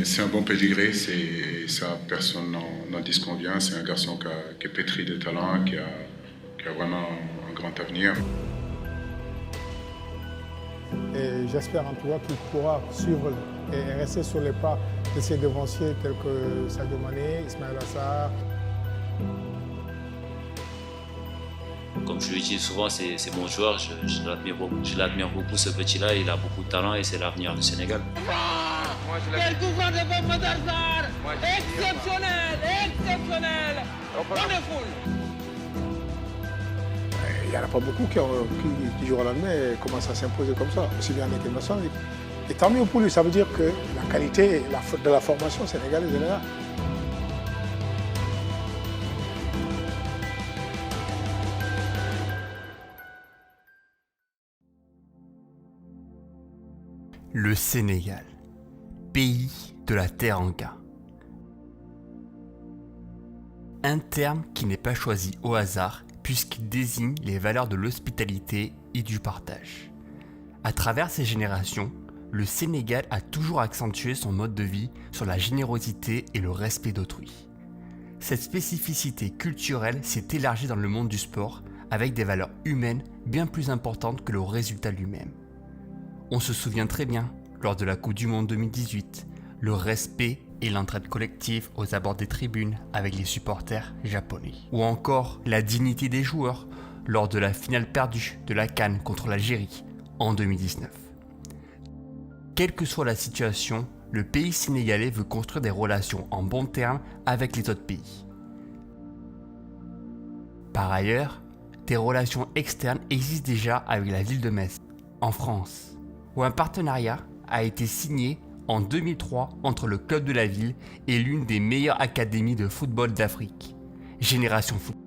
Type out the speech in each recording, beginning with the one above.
C'est un bon pédigré, ça personne n'en disconvient. C'est un garçon qui est pétri de talent, qui a vraiment un grand avenir. Et j'espère en tout cas qu'il pourra suivre et rester sur les pas de ses devanciers tels que Sadio Mané, Ismaël Assar. Comme je le dis souvent, c'est mon joueur, je l'admire beaucoup ce petit-là, il a beaucoup de talent et c'est l'avenir du Sénégal. Quel touchant de Bob Matar! Exceptionnel, exceptionnel, wonderful. Il n'y en a pas beaucoup qui jour au lendemain commencent à s'imposer comme ça, aussi bien en équipe nationale. Et tant mieux pour lui, ça veut dire que la qualité de la formation sénégalaise est là. Le Sénégal, pays de la Teranga. Un terme qui n'est pas choisi au hasard puisqu'il désigne les valeurs de l'hospitalité et du partage. À travers ces générations, le Sénégal a toujours accentué son mode de vie sur la générosité et le respect d'autrui. Cette spécificité culturelle s'est élargie dans le monde du sport avec des valeurs humaines bien plus importantes que le résultat lui-même. On se souvient très bien, lors de la Coupe du Monde 2018, le respect et l'entraide collective aux abords des tribunes avec les supporters japonais. Ou encore la dignité des joueurs lors de la finale perdue de la CAN contre l'Algérie en 2019. Quelle que soit la situation, le pays sénégalais veut construire des relations en bons termes avec les autres pays. Par ailleurs, des relations externes existent déjà avec la ville de Metz, en France, où un partenariat a été signé en 2003 entre le club de la ville et l'une des meilleures académies de football d'Afrique, Génération Foot.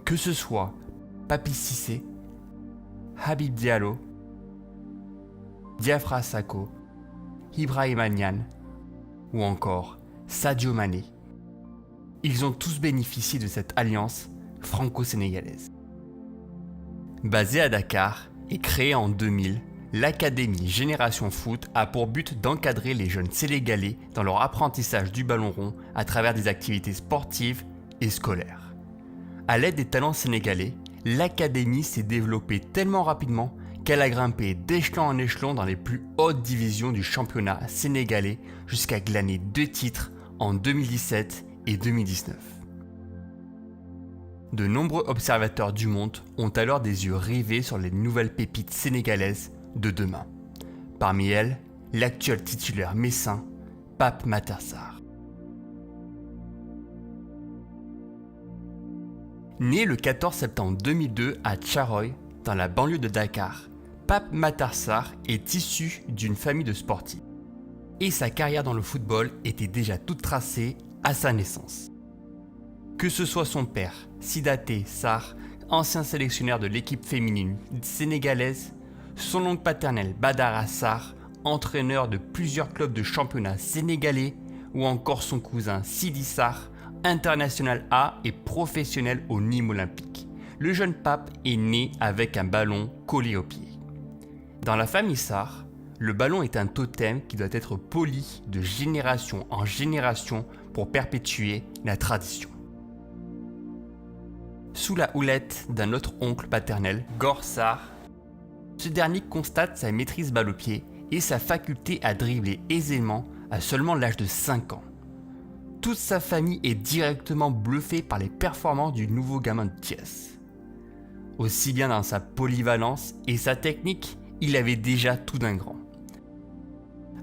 Que ce soit Papi Cissé, Habib Diallo, Diafra Sakho, Ibrahima Niane ou encore Sadio Mané, ils ont tous bénéficié de cette alliance franco-sénégalaise. Basée à Dakar et créée en 2000, l'Académie Génération Foot a pour but d'encadrer les jeunes sénégalais dans leur apprentissage du ballon rond à travers des activités sportives et scolaires. À l'aide des talents sénégalais, l'Académie s'est développée tellement rapidement qu'elle a grimpé d'échelon en échelon dans les plus hautes divisions du championnat sénégalais jusqu'à glaner 2 titres en 2017 et 2019. De nombreux observateurs du monde ont alors des yeux rivés sur les nouvelles pépites sénégalaises de demain. Parmi elles, l'actuel titulaire messin, Pape Matar Sarr. Né le 14 septembre 2002 à Thiaroye, dans la banlieue de Dakar, Pape Matar Sarr est issu d'une famille de sportifs. Et sa carrière dans le football était déjà toute tracée à sa naissance. Que ce soit son père, Sidaté Sarr, ancien sélectionneur de l'équipe féminine sénégalaise, son oncle paternel Badara Sarr, entraîneur de plusieurs clubs de championnat sénégalais, ou encore son cousin Sidi Sarr, international A et professionnel au Nîmes olympique. Le jeune pape est né avec un ballon collé au pied. Dans la famille Sarr, le ballon est un totem qui doit être poli de génération en génération pour perpétuer la tradition. Sous la houlette d'un autre oncle paternel, Gor Sarr, ce dernier constate sa maîtrise balle au pied et sa faculté à dribbler aisément à seulement l'âge de 5 ans. Toute sa famille est directement bluffée par les performances du nouveau gamin de Thiès. Aussi bien dans sa polyvalence et sa technique, il avait déjà tout d'un grand.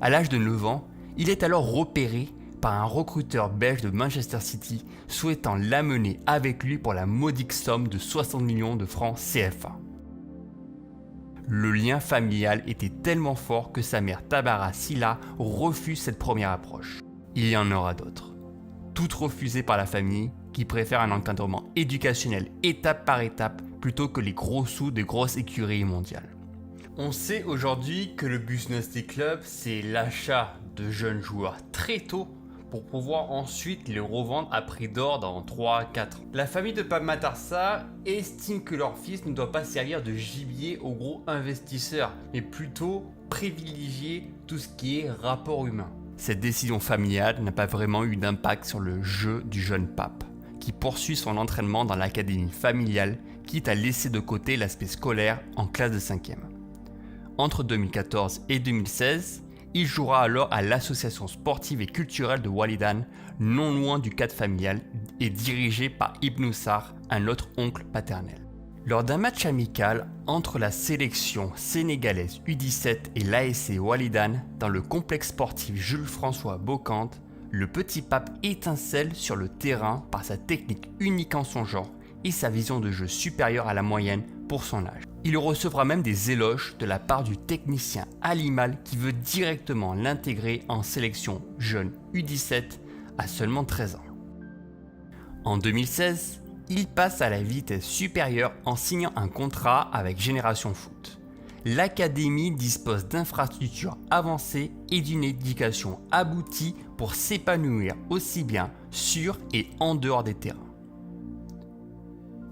À l'âge de 9 ans, il est alors repéré par un recruteur belge de Manchester City souhaitant l'amener avec lui pour la modique somme de 60 millions de francs CFA. Le lien familial était tellement fort que sa mère Tabara Silla refuse cette première approche. Il y en aura d'autres. Toutes refusées par la famille qui préfère un encadrement éducationnel étape par étape plutôt que les gros sous de grosses écuries mondiales. On sait aujourd'hui que le business des clubs, c'est l'achat de jeunes joueurs très tôt pour pouvoir ensuite les revendre à prix d'or dans 3-4 ans. La famille de Pape Matar Sarr estime que leur fils ne doit pas servir de gibier aux gros investisseurs, mais plutôt privilégier tout ce qui est rapport humain. Cette décision familiale n'a pas vraiment eu d'impact sur le jeu du jeune pape, qui poursuit son entraînement dans l'académie familiale, quitte à laisser de côté l'aspect scolaire en classe de 5e. Entre 2014 et 2016, il jouera alors à l'association sportive et culturelle de Walidane, non loin du cadre familial et dirigé par Ibnou Sarr, un autre oncle paternel. Lors d'un match amical entre la sélection sénégalaise U17 et l'ASC Walidane dans le complexe sportif Jules-François Bocante, le petit pape étincelle sur le terrain par sa technique unique en son genre et sa vision de jeu supérieure à la moyenne pour son âge. Il recevra même des éloges de la part du technicien Alimal qui veut directement l'intégrer en sélection jeune U17 à seulement 13 ans. En 2016, il passe à la vitesse supérieure en signant un contrat avec Génération Foot. L'académie dispose d'infrastructures avancées et d'une éducation aboutie pour s'épanouir aussi bien sur et en dehors des terrains.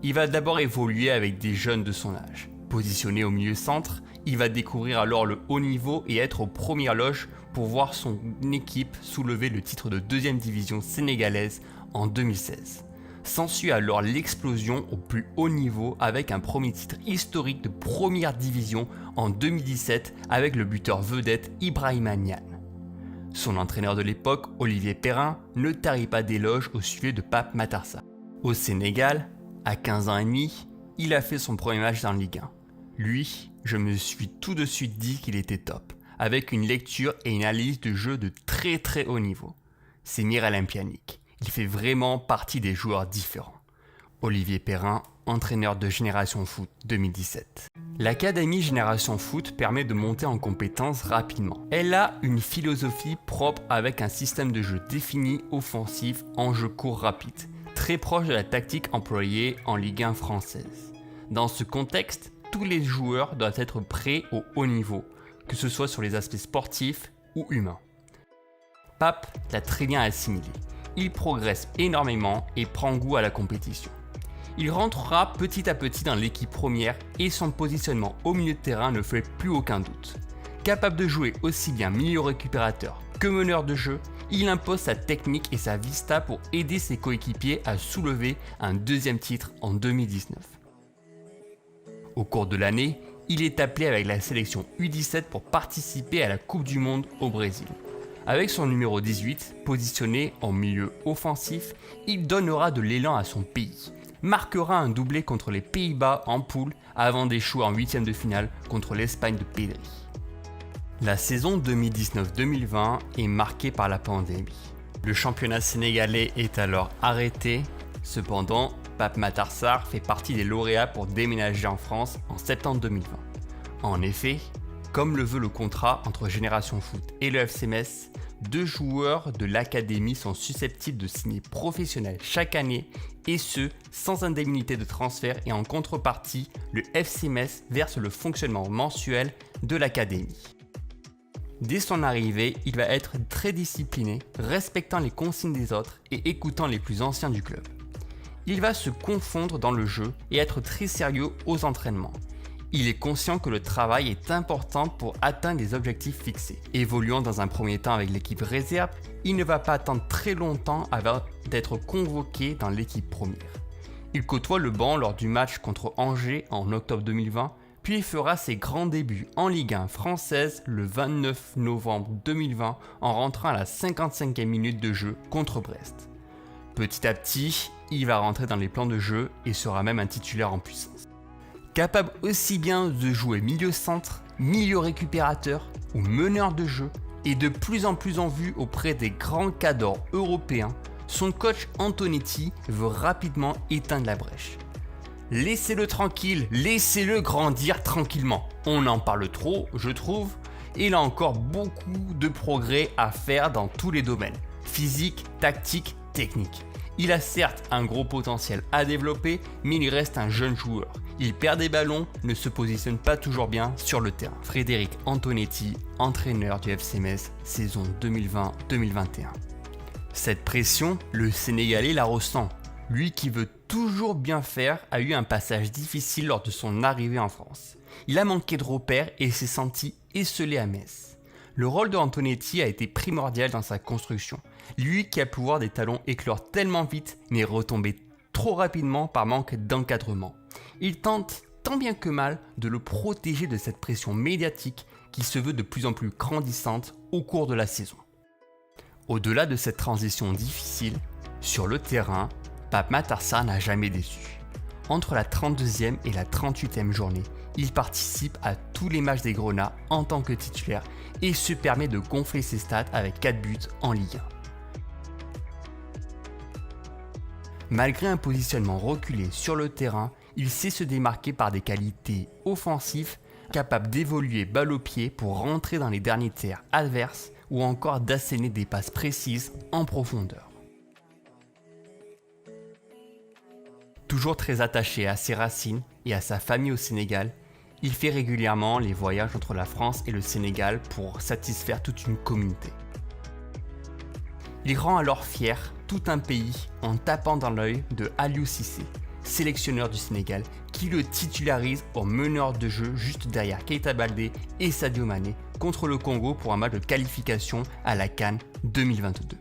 Il va d'abord évoluer avec des jeunes de son âge. Positionné au milieu centre, il va découvrir alors le haut niveau et être aux premières loges pour voir son équipe soulever le titre de 2e division sénégalaise en 2016. S'ensuit alors l'explosion au plus haut niveau avec un premier titre historique de première division en 2017 avec le buteur vedette Ibrahima Niane. Son entraîneur de l'époque, Olivier Perrin, ne tarit pas d'éloges au sujet de Pape Matar Sarr. Au Sénégal, à 15 ans et demi, il a fait son premier match dans Ligue 1. Lui, je me suis tout de suite dit qu'il était top, avec une lecture et une analyse de jeu de très très haut niveau. C'est Miralem Pjanic. Il fait vraiment partie des joueurs différents. Olivier Perrin, entraîneur de Génération Foot 2017. L'académie Génération Foot permet de monter en compétences rapidement. Elle a une philosophie propre avec un système de jeu défini, offensif, en jeu court rapide, très proche de la tactique employée en Ligue 1 française. Dans ce contexte, tous les joueurs doivent être prêts au haut niveau, que ce soit sur les aspects sportifs ou humains. Pape l'a très bien assimilé. Il progresse énormément et prend goût à la compétition. Il rentrera petit à petit dans l'équipe première et son positionnement au milieu de terrain ne fait plus aucun doute. Capable de jouer aussi bien milieu récupérateur que meneur de jeu, il impose sa technique et sa vista pour aider ses coéquipiers à soulever un 2e titre en 2019. Au cours de l'année, il est appelé avec la sélection U17 pour participer à la Coupe du Monde au Brésil. Avec son numéro 18, positionné en milieu offensif, il donnera de l'élan à son pays, marquera un doublé contre les Pays-Bas en poule avant d'échouer en 8e de finale contre l'Espagne de Pedri. La saison 2019-2020 est marquée par la pandémie. Le championnat sénégalais est alors arrêté, cependant, Pape Matar Sarr fait partie des lauréats pour déménager en France en septembre 2020. En effet, comme le veut le contrat entre Génération Foot et le FC Metz, 2 joueurs de l'académie sont susceptibles de signer professionnel chaque année et ce, sans indemnité de transfert et en contrepartie, le FC Metz verse le fonctionnement mensuel de l'académie. Dès son arrivée, il va être très discipliné, respectant les consignes des autres et écoutant les plus anciens du club. Il va se confondre dans le jeu et être très sérieux aux entraînements. Il est conscient que le travail est important pour atteindre les objectifs fixés. Évoluant dans un premier temps avec l'équipe réserve, il ne va pas attendre très longtemps avant d'être convoqué dans l'équipe première. Il côtoie le banc lors du match contre Angers en octobre 2020, puis fera ses grands débuts en Ligue 1 française le 29 novembre 2020 en rentrant à la 55e minute de jeu contre Brest. Petit à petit, il va rentrer dans les plans de jeu et sera même un titulaire en puissance. Capable aussi bien de jouer milieu centre, milieu récupérateur ou meneur de jeu et de plus en plus en vue auprès des grands cadors européens, son coach Antonetti veut rapidement éteindre la brèche. Laissez-le tranquille, laissez-le grandir tranquillement. On en parle trop, je trouve, et il a encore beaucoup de progrès à faire dans tous les domaines, physique, tactique, technique. Il a certes un gros potentiel à développer, mais il reste un jeune joueur. Il perd des ballons, ne se positionne pas toujours bien sur le terrain. Frédéric Antonetti, entraîneur du FC Metz, saison 2020-2021. Cette pression, le Sénégalais la ressent. Lui qui veut toujours bien faire a eu un passage difficile lors de son arrivée en France. Il a manqué de repères et s'est senti esseulé à Metz. Le rôle de Antonetti a été primordial dans sa construction. Lui qui a pu voir des talents éclore tellement vite mais retomber trop rapidement par manque d'encadrement. Il tente tant bien que mal de le protéger de cette pression médiatique qui se veut de plus en plus grandissante au cours de la saison. Au-delà de cette transition difficile, sur le terrain, Pape Matar Sarr n'a jamais déçu. Entre la 32e et la 38e journée, il participe à tous les matchs des Grenats en tant que titulaire et se permet de gonfler ses stats avec 4 buts en Ligue 1. Malgré un positionnement reculé sur le terrain, il sait se démarquer par des qualités offensives, capable d'évoluer balle au pied pour rentrer dans les derniers tiers adverses ou encore d'asséner des passes précises en profondeur. Toujours très attaché à ses racines et à sa famille au Sénégal, il fait régulièrement les voyages entre la France et le Sénégal pour satisfaire toute une communauté. Il rend alors fier tout un pays en tapant dans l'œil de Aliou Cissé, sélectionneur du Sénégal, qui le titularise au meneur de jeu juste derrière Keita Baldé et Sadio Mané contre le Congo pour un match de qualification à la CAN 2022.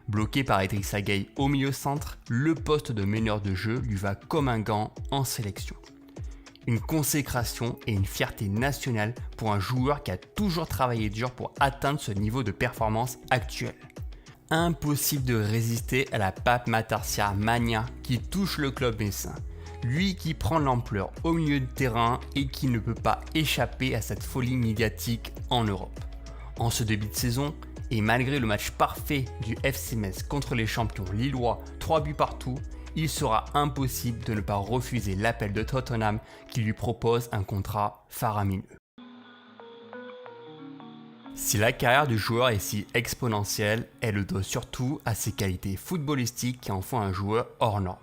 Bloqué par Idrissa Gueye au milieu centre, le poste de meneur de jeu lui va comme un gant en sélection. Une consécration et une fierté nationale pour un joueur qui a toujours travaillé dur pour atteindre ce niveau de performance actuel. Impossible de résister à la Pape Matar Sarr mania qui touche le club messin. Lui qui prend l'ampleur au milieu de terrain et qui ne peut pas échapper à cette folie médiatique en Europe. En ce début de saison, et malgré le match parfait du FC Metz contre les champions lillois, 3 buts partout, il sera impossible de ne pas refuser l'appel de Tottenham qui lui propose un contrat faramineux. Si la carrière du joueur est si exponentielle, elle le doit surtout à ses qualités footballistiques qui en font un joueur hors norme.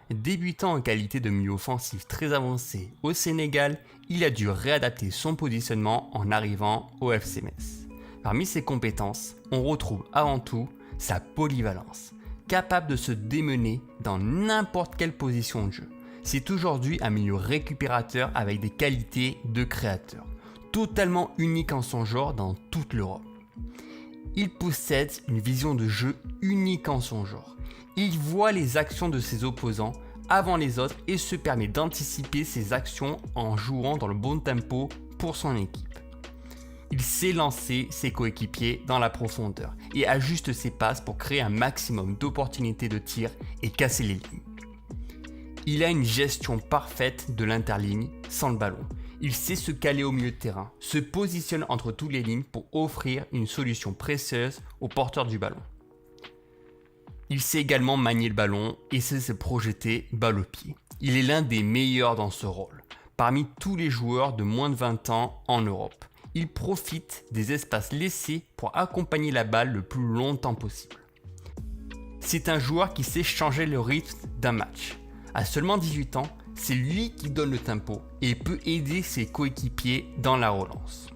Débutant en qualité de milieu offensif très avancé au Sénégal, il a dû réadapter son positionnement en arrivant au FC Metz. Parmi ses compétences, on retrouve avant tout sa polyvalence, capable de se démener dans n'importe quelle position de jeu. C'est aujourd'hui un milieu récupérateur avec des qualités de créateur, totalement unique en son genre dans toute l'Europe. Il possède une vision de jeu unique en son genre. Il voit les actions de ses opposants avant les autres et se permet d'anticiper ses actions en jouant dans le bon tempo pour son équipe. Il sait lancer ses coéquipiers dans la profondeur et ajuste ses passes pour créer un maximum d'opportunités de tir et casser les lignes. Il a une gestion parfaite de l'interligne sans le ballon. Il sait se caler au milieu de terrain, se positionne entre toutes les lignes pour offrir une solution précieuse aux porteurs du ballon. Il sait également manier le ballon et sait se projeter balle au pied. Il est l'un des meilleurs dans ce rôle, parmi tous les joueurs de moins de 20 ans en Europe. Il profite des espaces laissés pour accompagner la balle le plus longtemps possible. C'est un joueur qui sait changer le rythme d'un match. À seulement 18 ans, c'est lui qui donne le tempo et peut aider ses coéquipiers dans la relance.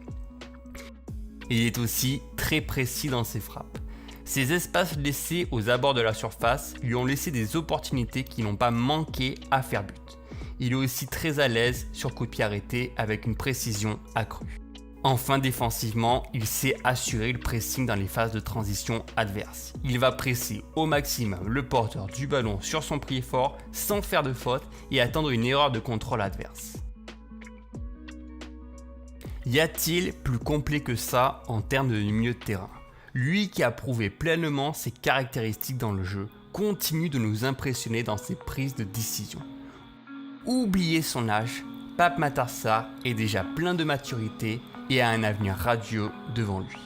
Il est aussi très précis dans ses frappes. Ces espaces laissés aux abords de la surface lui ont laissé des opportunités qui n'ont pas manqué à faire but. Il est aussi très à l'aise sur coup de pied arrêté avec une précision accrue. Enfin, défensivement, il sait assurer le pressing dans les phases de transition adverses. Il va presser au maximum le porteur du ballon sur son pied fort sans faire de faute et attendre une erreur de contrôle adverse. Y a-t-il plus complet que ça en termes de milieu de terrain ? Lui qui a prouvé pleinement ses caractéristiques dans le jeu, continue de nous impressionner dans ses prises de décision. Oubliez son âge, Pape Matar Sarr est déjà plein de maturité et a un avenir radieux devant lui.